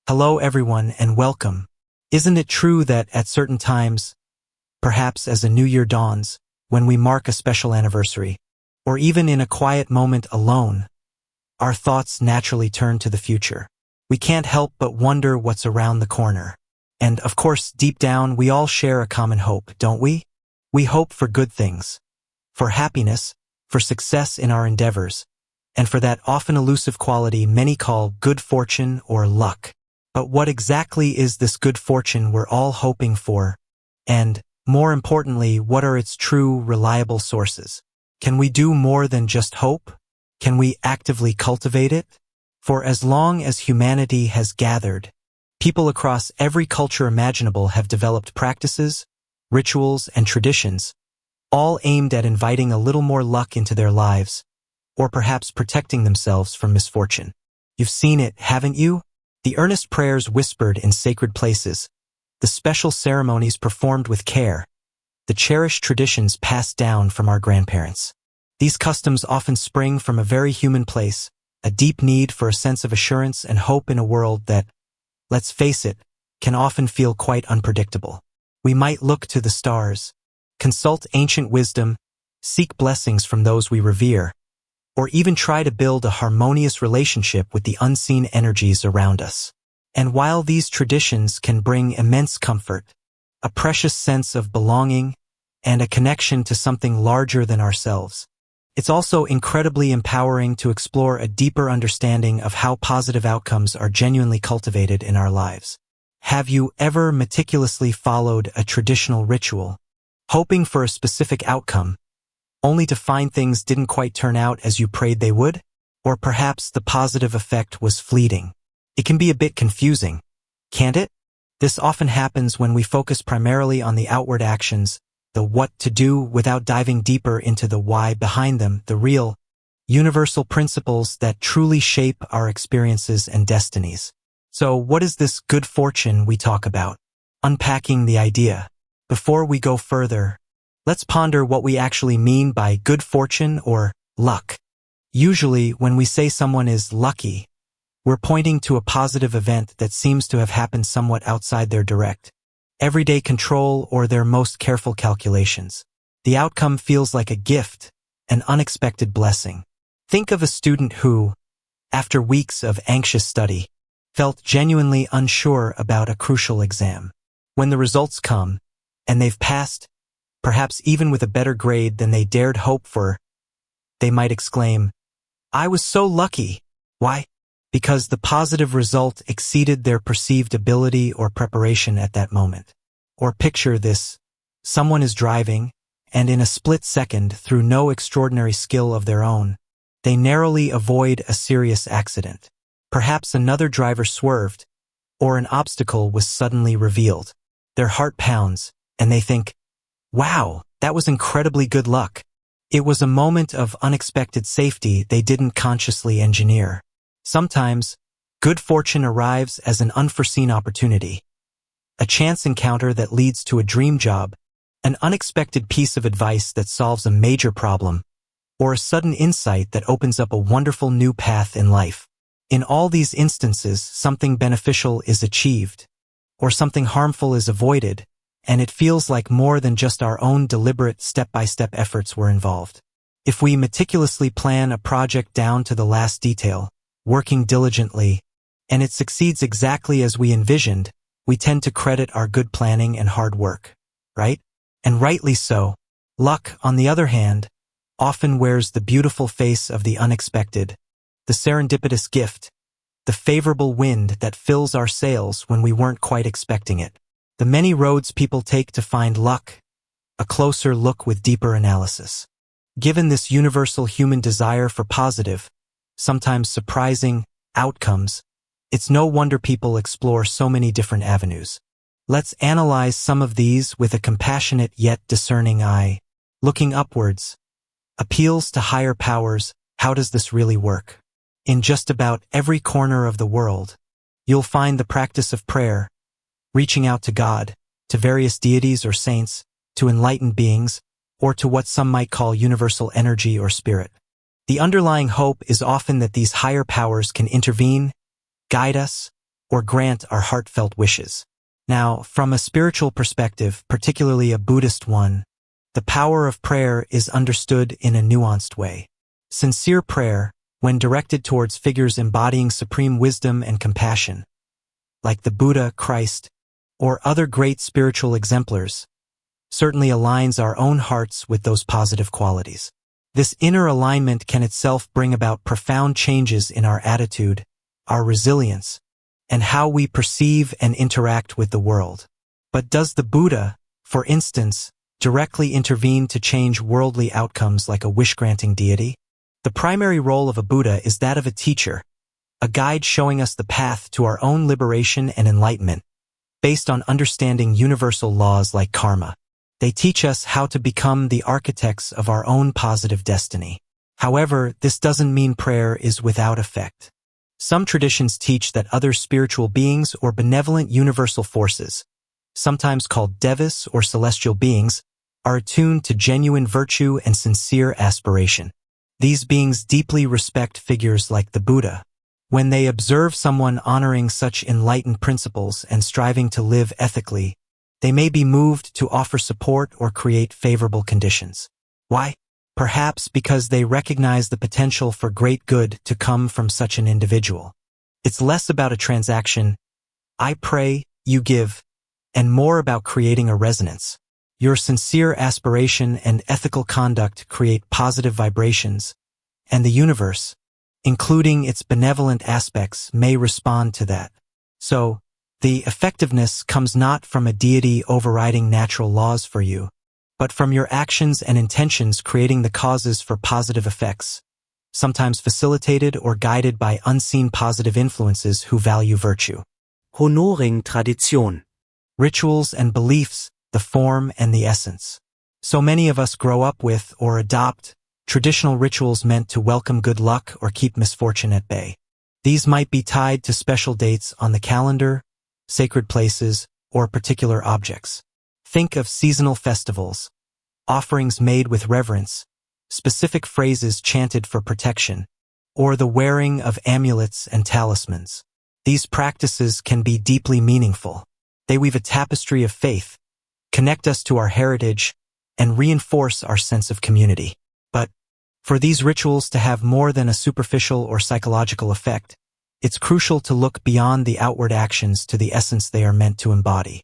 Hello everyone and welcome. Isn't it true that at certain times, perhaps as a new year dawns, when we mark a special anniversary, or even in a quiet moment alone, our thoughts naturally turn to the future. We can't help but wonder what's around the corner. And of course, deep down, we all share a common hope, don't we? We hope for good things, for happiness, for success in our endeavors, and for that often elusive quality many call good fortune or luck. But what exactly is this good fortune we're all hoping for? And, more importantly, what are its true, reliable sources? Can we do more than just hope? Can we actively cultivate it? For as long as humanity has gathered, people across every culture imaginable have developed practices, rituals, and traditions, all aimed at inviting a little more luck into their lives, or perhaps protecting themselves from misfortune. You've seen it, haven't you? The earnest prayers whispered in sacred places, the special ceremonies performed with care, the cherished traditions passed down from our grandparents. These customs often spring from a very human place, a deep need for a sense of assurance and hope in a world that, let's face it, can often feel quite unpredictable. We might look to the stars, consult ancient wisdom, seek blessings from those we revere, or even try to build a harmonious relationship with the unseen energies around us. And while these traditions can bring immense comfort, a precious sense of belonging, and a connection to something larger than ourselves, it's also incredibly empowering to explore a deeper understanding of how positive outcomes are genuinely cultivated in our lives. Have you ever meticulously followed a traditional ritual, hoping for a specific outcome, only to find things didn't quite turn out as you prayed they would? Or perhaps the positive effect was fleeting. It can be a bit confusing, can't it? This often happens when we focus primarily on the outward actions, the what to do, without diving deeper into the why behind them, the real, universal principles that truly shape our experiences and destinies. So what is this good fortune we talk about? Unpacking the idea. Before we go further, let's ponder what we actually mean by good fortune or luck. Usually, when we say someone is lucky, we're pointing to a positive event that seems to have happened somewhat outside their direct, everyday control or their most careful calculations. The outcome feels like a gift, an unexpected blessing. Think of a student who, after weeks of anxious study, felt genuinely unsure about a crucial exam. When the results come, and they've passed, perhaps even with a better grade than they dared hope for, they might exclaim, "I was so lucky." Why? Because the positive result exceeded their perceived ability or preparation at that moment. Or picture this: someone is driving, and in a split second, through no extraordinary skill of their own, they narrowly avoid a serious accident. Perhaps another driver swerved, or an obstacle was suddenly revealed. Their heart pounds, and they think, "Wow, that was incredibly good luck." It was a moment of unexpected safety they didn't consciously engineer. Sometimes, good fortune arrives as an unforeseen opportunity, a chance encounter that leads to a dream job, an unexpected piece of advice that solves a major problem, or a sudden insight that opens up a wonderful new path in life. In all these instances, something beneficial is achieved, or something harmful is avoided, and it feels like more than just our own deliberate step-by-step efforts were involved. If we meticulously plan a project down to the last detail, working diligently, and it succeeds exactly as we envisioned, we tend to credit our good planning and hard work, right? And rightly so. Luck, on the other hand, often wears the beautiful face of the unexpected, the serendipitous gift, the favorable wind that fills our sails when we weren't quite expecting it. The many roads people take to find luck, a closer look with deeper analysis. Given this universal human desire for positive, sometimes surprising, outcomes, it's no wonder people explore so many different avenues. Let's analyze some of these with a compassionate yet discerning eye. Looking upwards. Appeals to higher powers. How does this really work? In just about every corner of the world, you'll find the practice of prayer, reaching out to God, to various deities or saints, to enlightened beings, or to what some might call universal energy or spirit. The underlying hope is often that these higher powers can intervene, guide us, or grant our heartfelt wishes. Now, from a spiritual perspective, particularly a Buddhist one, the power of prayer is understood in a nuanced way. Sincere prayer, when directed towards figures embodying supreme wisdom and compassion, like the Buddha, Christ, or other great spiritual exemplars, certainly aligns our own hearts with those positive qualities. This inner alignment can itself bring about profound changes in our attitude, our resilience, and how we perceive and interact with the world. But does the Buddha, for instance, directly intervene to change worldly outcomes like a wish-granting deity? The primary role of a Buddha is that of a teacher, a guide showing us the path to our own liberation and enlightenment, based on understanding universal laws like karma. They teach us how to become the architects of our own positive destiny. However, this doesn't mean prayer is without effect. Some traditions teach that other spiritual beings or benevolent universal forces, sometimes called devas or celestial beings, are attuned to genuine virtue and sincere aspiration. These beings deeply respect figures like the Buddha. When they observe someone honoring such enlightened principles and striving to live ethically, they may be moved to offer support or create favorable conditions. Why? Perhaps because they recognize the potential for great good to come from such an individual. It's less about a transaction, I pray, you give, and more about creating a resonance. Your sincere aspiration and ethical conduct create positive vibrations, and the universe, including its benevolent aspects, may respond to that. So, the effectiveness comes not from a deity overriding natural laws for you, but from your actions and intentions creating the causes for positive effects, sometimes facilitated or guided by unseen positive influences who value virtue. Honoring Tradition. Rituals and beliefs, the form and the essence. So many of us grow up with or adopt traditional rituals meant to welcome good luck or keep misfortune at bay. These might be tied to special dates on the calendar, sacred places, or particular objects. Think of seasonal festivals, offerings made with reverence, specific phrases chanted for protection, or the wearing of amulets and talismans. These practices can be deeply meaningful. They weave a tapestry of faith, connect us to our heritage, and reinforce our sense of community. But for these rituals to have more than a superficial or psychological effect, it's crucial to look beyond the outward actions to the essence they are meant to embody.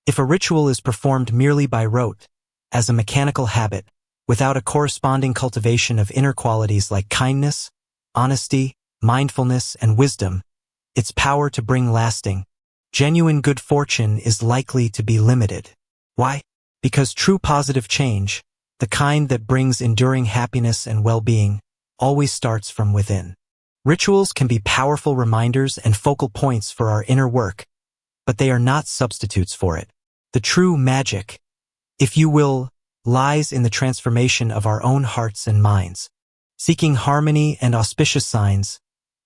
If a ritual is performed merely by rote, as a mechanical habit, without a corresponding cultivation of inner qualities like kindness, honesty, mindfulness, and wisdom, its power to bring lasting, genuine good fortune is likely to be limited. Why? Because true positive change, the kind that brings enduring happiness and well-being, always starts from within. Rituals can be powerful reminders and focal points for our inner work, but they are not substitutes for it. The true magic, if you will, lies in the transformation of our own hearts and minds, seeking harmony and auspicious signs,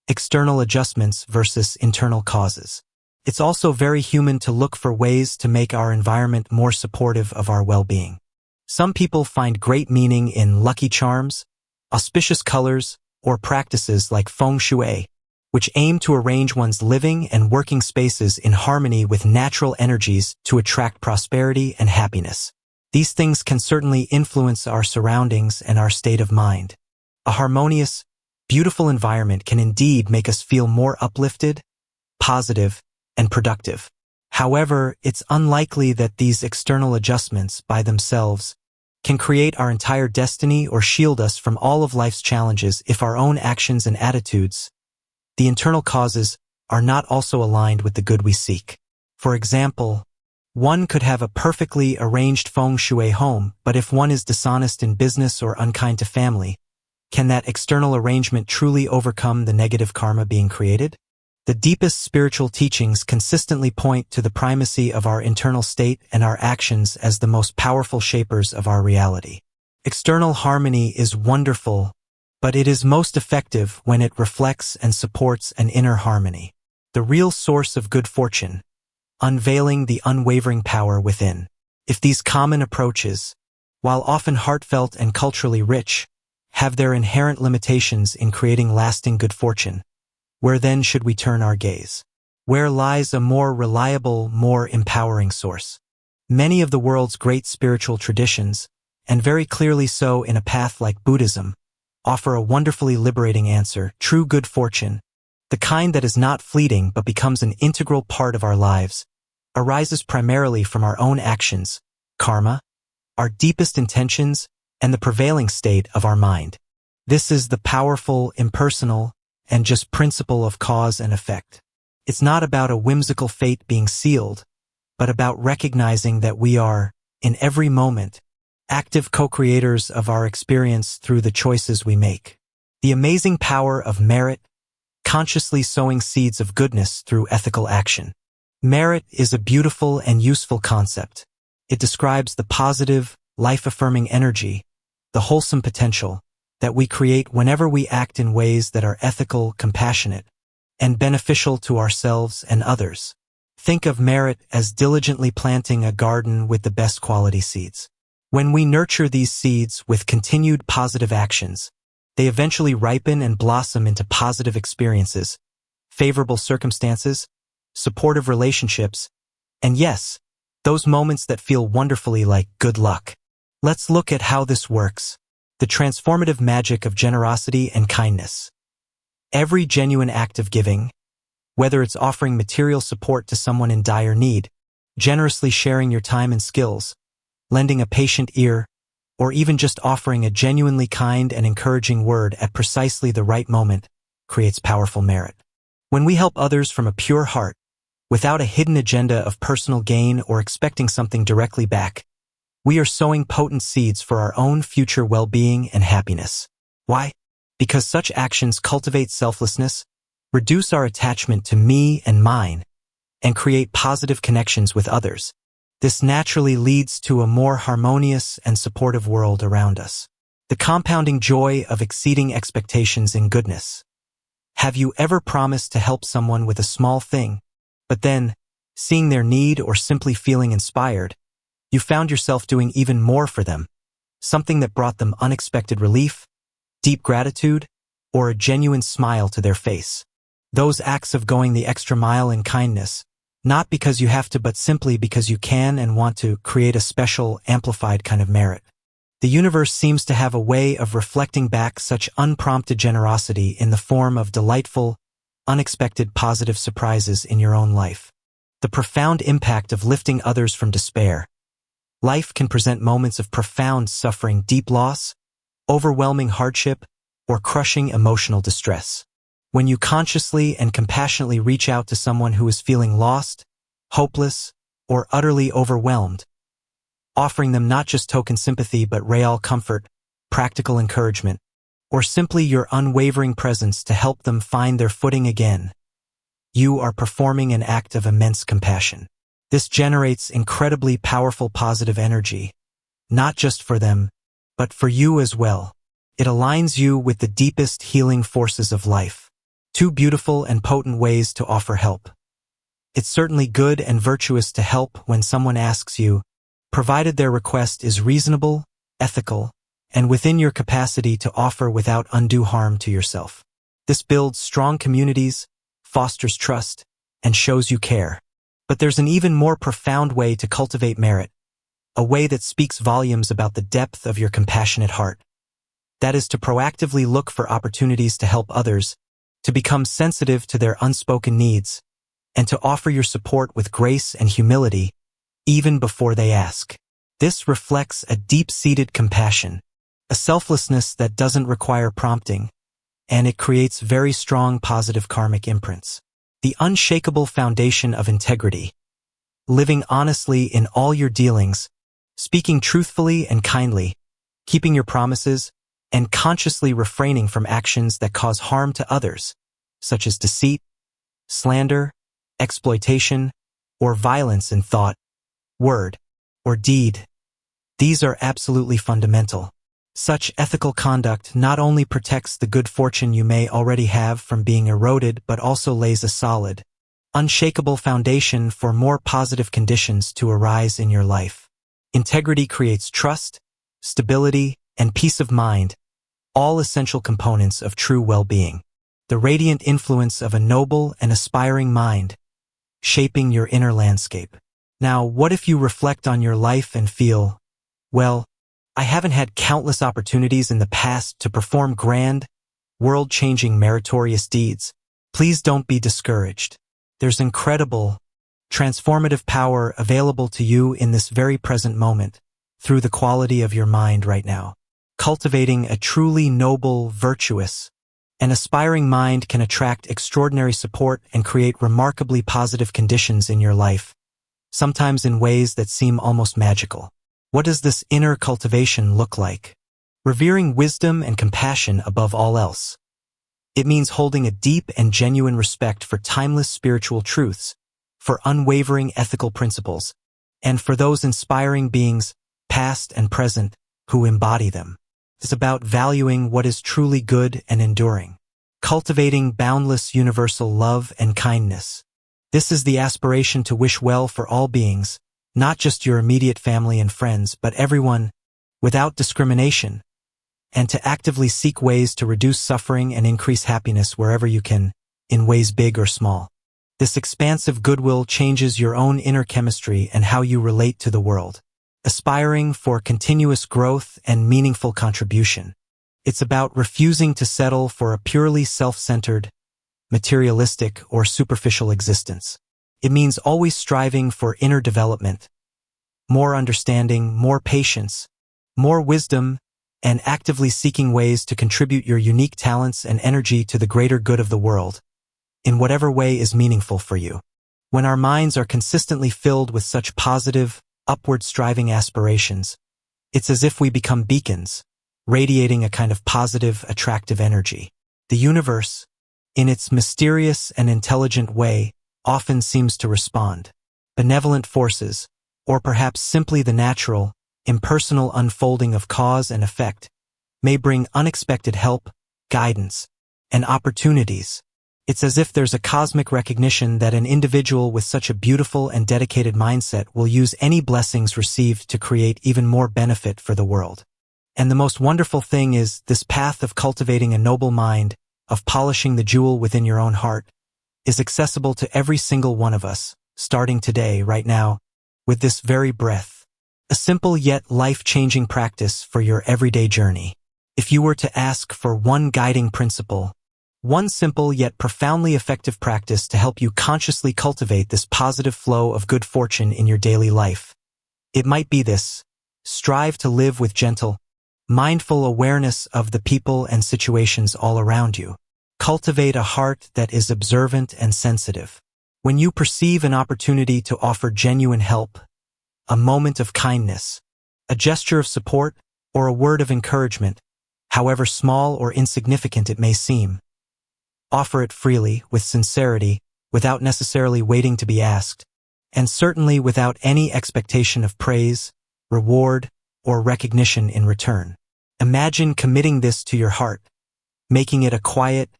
external adjustments versus internal causes. It's also very human to look for ways to make our environment more supportive of our well-being. Some people find great meaning in lucky charms, auspicious colors, or practices like feng shui, which aim to arrange one's living and working spaces in harmony with natural energies to attract prosperity and happiness. These things can certainly influence our surroundings and our state of mind. A harmonious, beautiful environment can indeed make us feel more uplifted, positive, and productive. However, it's unlikely that these external adjustments by themselves can create our entire destiny or shield us from all of life's challenges if our own actions and attitudes, the internal causes, are not also aligned with the good we seek. For example, one could have a perfectly arranged feng shui home, but if one is dishonest in business or unkind to family, can that external arrangement truly overcome the negative karma being created? The deepest spiritual teachings consistently point to the primacy of our internal state and our actions as the most powerful shapers of our reality. External harmony is wonderful, but it is most effective when it reflects and supports an inner harmony, the real source of good fortune, unveiling the unwavering power within. If these common approaches, while often heartfelt and culturally rich, have their inherent limitations in creating lasting good fortune, where then should we turn our gaze? Where lies a more reliable, more empowering source? Many of the world's great spiritual traditions, and very clearly so in a path like Buddhism, offer a wonderfully liberating answer. True good fortune, the kind that is not fleeting but becomes an integral part of our lives, arises primarily from our own actions, karma, our deepest intentions, and the prevailing state of our mind. This is the powerful, impersonal, and just principle of cause and effect. It's not about a whimsical fate being sealed, but about recognizing that we are, in every moment, active co-creators of our experience through the choices we make. The amazing power of merit, consciously sowing seeds of goodness through ethical action. Merit is a beautiful and useful concept. It describes the positive, life-affirming energy, the wholesome potential, that we create whenever we act in ways that are ethical, compassionate, and beneficial to ourselves and others. Think of merit as diligently planting a garden with the best quality seeds. When we nurture these seeds with continued positive actions, they eventually ripen and blossom into positive experiences, favorable circumstances, supportive relationships, and yes, those moments that feel wonderfully like good luck. Let's look at how this works. The transformative magic of generosity and kindness. Every genuine act of giving, whether it's offering material support to someone in dire need, generously sharing your time and skills, lending a patient ear, or even just offering a genuinely kind and encouraging word at precisely the right moment, creates powerful merit. When we help others from a pure heart, without a hidden agenda of personal gain or expecting something directly back, we are sowing potent seeds for our own future well-being and happiness. Why? Because such actions cultivate selflessness, reduce our attachment to me and mine, and create positive connections with others. This naturally leads to a more harmonious and supportive world around us. The compounding joy of exceeding expectations in goodness. Have you ever promised to help someone with a small thing, but then, seeing their need or simply feeling inspired, you found yourself doing even more for them, something that brought them unexpected relief, deep gratitude, or a genuine smile to their face? Those acts of going the extra mile in kindness, not because you have to but simply because you can and want to, create a special, amplified kind of merit. The universe seems to have a way of reflecting back such unprompted generosity in the form of delightful, unexpected positive surprises in your own life. The profound impact of lifting others from despair. Life can present moments of profound suffering, deep loss, overwhelming hardship, or crushing emotional distress. When you consciously and compassionately reach out to someone who is feeling lost, hopeless, or utterly overwhelmed, offering them not just token sympathy but real comfort, practical encouragement, or simply your unwavering presence to help them find their footing again, you are performing an act of immense compassion. This generates incredibly powerful positive energy, not just for them, but for you as well. It aligns you with the deepest healing forces of life. Two beautiful and potent ways to offer help. It's certainly good and virtuous to help when someone asks you, provided their request is reasonable, ethical, and within your capacity to offer without undue harm to yourself. This builds strong communities, fosters trust, and shows you care. But there's an even more profound way to cultivate merit, a way that speaks volumes about the depth of your compassionate heart. That is to proactively look for opportunities to help others, to become sensitive to their unspoken needs, and to offer your support with grace and humility, even before they ask. This reflects a deep-seated compassion, a selflessness that doesn't require prompting, and it creates very strong positive karmic imprints. The unshakable foundation of integrity. Living honestly in all your dealings, speaking truthfully and kindly, keeping your promises, and consciously refraining from actions that cause harm to others, such as deceit, slander, exploitation, or violence in thought, word, or deed. These are absolutely fundamental. Such ethical conduct not only protects the good fortune you may already have from being eroded but also lays a solid, unshakable foundation for more positive conditions to arise in your life. Integrity creates trust, stability, and peace of mind, all essential components of true well-being. The radiant influence of a noble and aspiring mind, shaping your inner landscape. Now, what if you reflect on your life and feel, well, I haven't had countless opportunities in the past to perform grand, world-changing meritorious deeds. Please don't be discouraged. There's incredible, transformative power available to you in this very present moment through the quality of your mind right now. Cultivating a truly noble, virtuous, and aspiring mind can attract extraordinary support and create remarkably positive conditions in your life, sometimes in ways that seem almost magical. What does this inner cultivation look like? Revering wisdom and compassion above all else. It means holding a deep and genuine respect for timeless spiritual truths, for unwavering ethical principles, and for those inspiring beings, past and present, who embody them. It's about valuing what is truly good and enduring. Cultivating boundless universal love and kindness. This is the aspiration to wish well for all beings, not just your immediate family and friends, but everyone, without discrimination, and to actively seek ways to reduce suffering and increase happiness wherever you can, in ways big or small. This expansive goodwill changes your own inner chemistry and how you relate to the world. Aspiring for continuous growth and meaningful contribution. It's about refusing to settle for a purely self-centered, materialistic, or superficial existence. It means always striving for inner development, more understanding, more patience, more wisdom, and actively seeking ways to contribute your unique talents and energy to the greater good of the world, in whatever way is meaningful for you. When our minds are consistently filled with such positive, upward-striving aspirations, it's as if we become beacons, radiating a kind of positive, attractive energy. The universe, in its mysterious and intelligent way, often seems to respond. Benevolent forces, or perhaps simply the natural, impersonal unfolding of cause and effect, may bring unexpected help, guidance, and opportunities. It's as if there's a cosmic recognition that an individual with such a beautiful and dedicated mindset will use any blessings received to create even more benefit for the world. And the most wonderful thing is, this path of cultivating a noble mind, of polishing the jewel within your own heart, is accessible to every single one of us, starting today, right now, with this very breath. A simple yet life-changing practice for your everyday journey. If you were to ask for one guiding principle, one simple yet profoundly effective practice to help you consciously cultivate this positive flow of good fortune in your daily life, it might be this: strive to live with gentle, mindful awareness of the people and situations all around you. Cultivate a heart that is observant and sensitive. When you perceive an opportunity to offer genuine help, a moment of kindness, a gesture of support, or a word of encouragement, however small or insignificant it may seem, offer it freely, with sincerity, without necessarily waiting to be asked, and certainly without any expectation of praise, reward, or recognition in return. Imagine committing this to your heart, making it a quiet,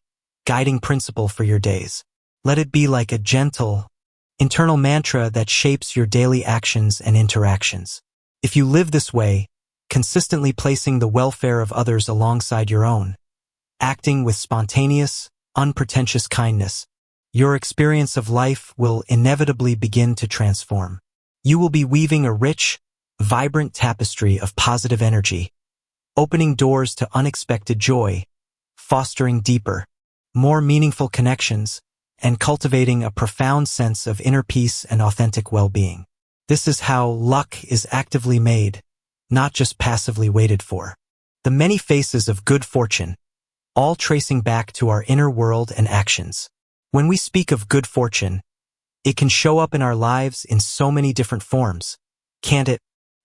guiding principle for your days. Let it be like a gentle, internal mantra that shapes your daily actions and interactions. If you live this way, consistently placing the welfare of others alongside your own, acting with spontaneous, unpretentious kindness, your experience of life will inevitably begin to transform. You will be weaving a rich, vibrant tapestry of positive energy, opening doors to unexpected joy, fostering deeper, more meaningful connections, and cultivating a profound sense of inner peace and authentic well-being. This is how luck is actively made, not just passively waited for. The many faces of good fortune, all tracing back to our inner world and actions. When we speak of good fortune, it can show up in our lives in so many different forms, can't it?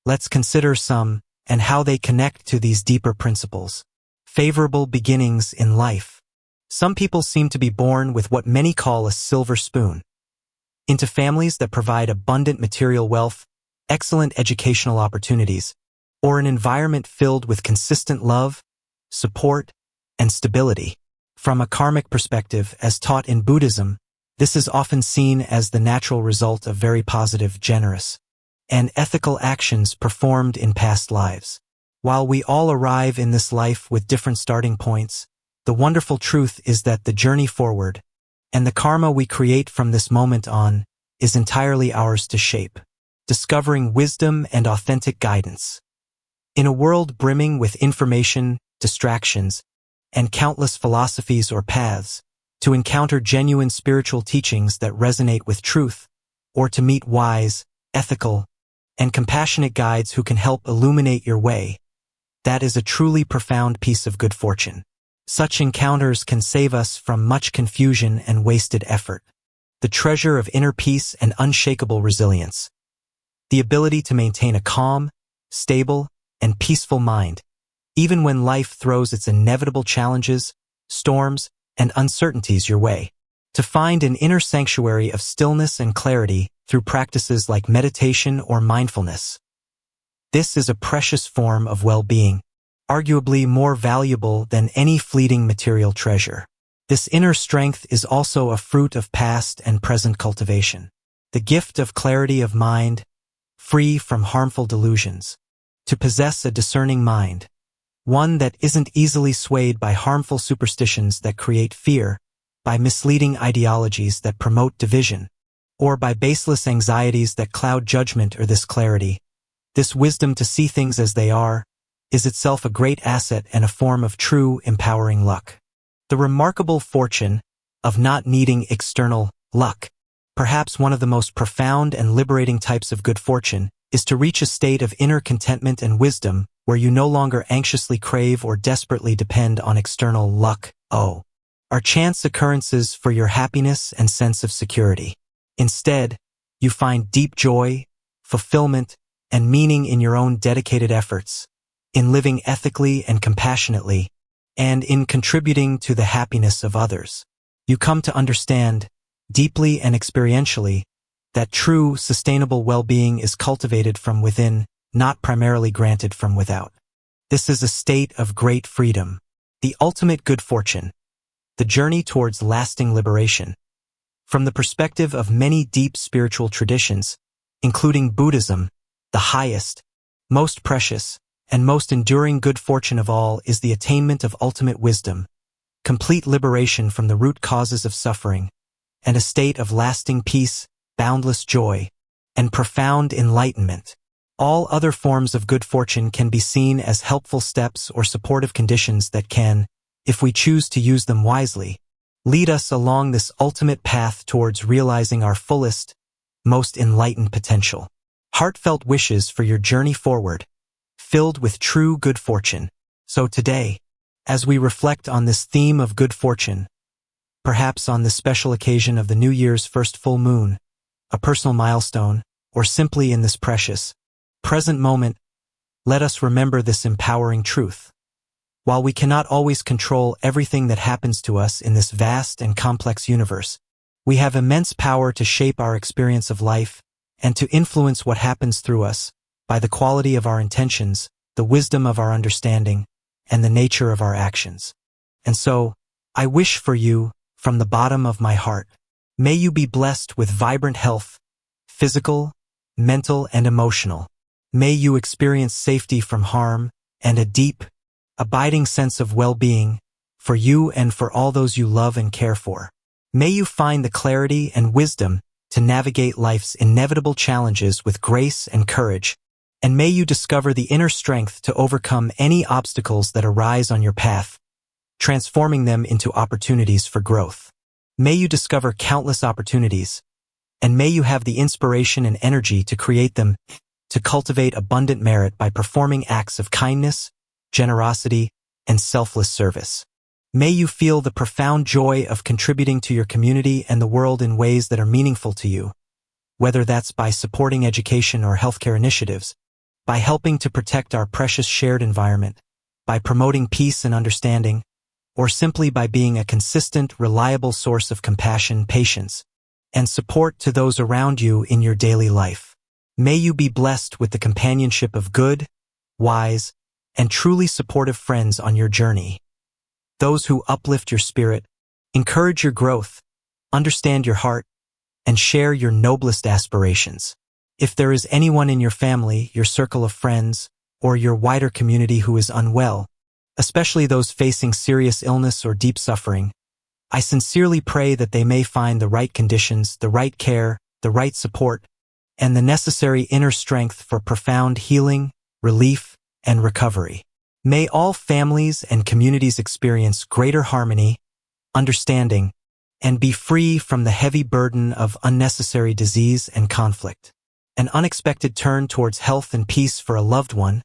Let's consider some, and how they connect to these deeper principles. Favorable beginnings in life. Some people seem to be born with what many call a silver spoon, into families that provide abundant material wealth, excellent educational opportunities, or an environment filled with consistent love, support, and stability. From a karmic perspective, as taught in Buddhism, this is often seen as the natural result of very positive, generous, and ethical actions performed in past lives. While we all arrive in this life with different starting points, the wonderful truth is that the journey forward, and the karma we create from this moment on, is entirely ours to shape, discovering wisdom and authentic guidance. In a world brimming with information, distractions, and countless philosophies or paths, to encounter genuine spiritual teachings that resonate with truth, or to meet wise, ethical, and compassionate guides who can help illuminate your way, that is a truly profound piece of good fortune. Such encounters can save us from much confusion and wasted effort. The treasure of inner peace and unshakable resilience. The ability to maintain a calm, stable, and peaceful mind, even when life throws its inevitable challenges, storms, and uncertainties your way. To find an inner sanctuary of stillness and clarity through practices like meditation or mindfulness. This is a precious form of well-being, arguably more valuable than any fleeting material treasure. This inner strength is also a fruit of past and present cultivation. The gift of clarity of mind, free from harmful delusions. To possess a discerning mind, one that isn't easily swayed by harmful superstitions that create fear, by misleading ideologies that promote division, or by baseless anxieties that cloud judgment. Or this clarity, this wisdom to see things as they are, is itself a great asset and a form of true, empowering luck. The remarkable fortune of not needing external luck, perhaps one of the most profound and liberating types of good fortune, is to reach a state of inner contentment and wisdom where you no longer anxiously crave or desperately depend on external luck, or chance occurrences for your happiness and sense of security. Instead, you find deep joy, fulfillment, and meaning in your own dedicated efforts, in living ethically and compassionately, and in contributing to the happiness of others. You come to understand, deeply and experientially, that true, sustainable well-being is cultivated from within, not primarily granted from without. This is a state of great freedom, the ultimate good fortune, the journey towards lasting liberation. From the perspective of many deep spiritual traditions, including Buddhism, the highest, most precious, and most enduring good fortune of all is the attainment of ultimate wisdom, complete liberation from the root causes of suffering, and a state of lasting peace, boundless joy, and profound enlightenment. All other forms of good fortune can be seen as helpful steps or supportive conditions that can, if we choose to use them wisely, lead us along this ultimate path towards realizing our fullest, most enlightened potential. Heartfelt wishes for your journey forward, filled with true good fortune. So today, as we reflect on this theme of good fortune, perhaps on this special occasion of the New Year's first full moon, a personal milestone, or simply in this precious, present moment, let us remember this empowering truth. While we cannot always control everything that happens to us in this vast and complex universe, we have immense power to shape our experience of life and to influence what happens through us by the quality of our intentions, the wisdom of our understanding, and the nature of our actions. And so, I wish for you, from the bottom of my heart, may you be blessed with vibrant health, physical, mental, and emotional. May you experience safety from harm and a deep, abiding sense of well-being for you and for all those you love and care for. May you find the clarity and wisdom to navigate life's inevitable challenges with grace and courage, and may you discover the inner strength to overcome any obstacles that arise on your path, transforming them into opportunities for growth. May you discover countless opportunities, and may you have the inspiration and energy to create them, to cultivate abundant merit by performing acts of kindness, generosity, and selfless service. May you feel the profound joy of contributing to your community and the world in ways that are meaningful to you, whether that's by supporting education or healthcare initiatives, by helping to protect our precious shared environment, by promoting peace and understanding, or simply by being a consistent, reliable source of compassion, patience, and support to those around you in your daily life. May you be blessed with the companionship of good, wise, and truly supportive friends on your journey. Those who uplift your spirit, encourage your growth, understand your heart, and share your noblest aspirations. If there is anyone in your family, your circle of friends, or your wider community who is unwell, especially those facing serious illness or deep suffering, I sincerely pray that they may find the right conditions, the right care, the right support, and the necessary inner strength for profound healing, relief, and recovery. May all families and communities experience greater harmony, understanding, and be free from the heavy burden of unnecessary disease and conflict. An unexpected turn towards health and peace for a loved one,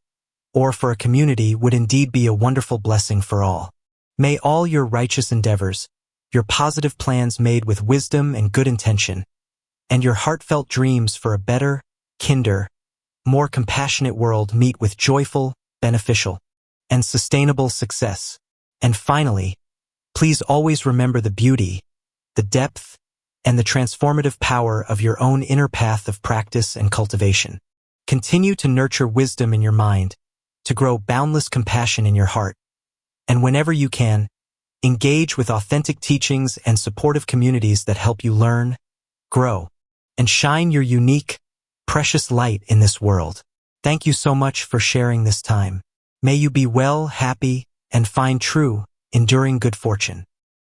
or for a community, would indeed be a wonderful blessing for all. May all your righteous endeavors, your positive plans made with wisdom and good intention, and your heartfelt dreams for a better, kinder, more compassionate world meet with joyful, beneficial, and sustainable success. And finally, please always remember the beauty, the depth, and the transformative power of your own inner path of practice and cultivation. Continue to nurture wisdom in your mind, to grow boundless compassion in your heart, and whenever you can, engage with authentic teachings and supportive communities that help you learn, grow, and shine your unique, precious light in this world. Thank you so much for sharing this time. May you be well, happy, and find true, enduring good fortune.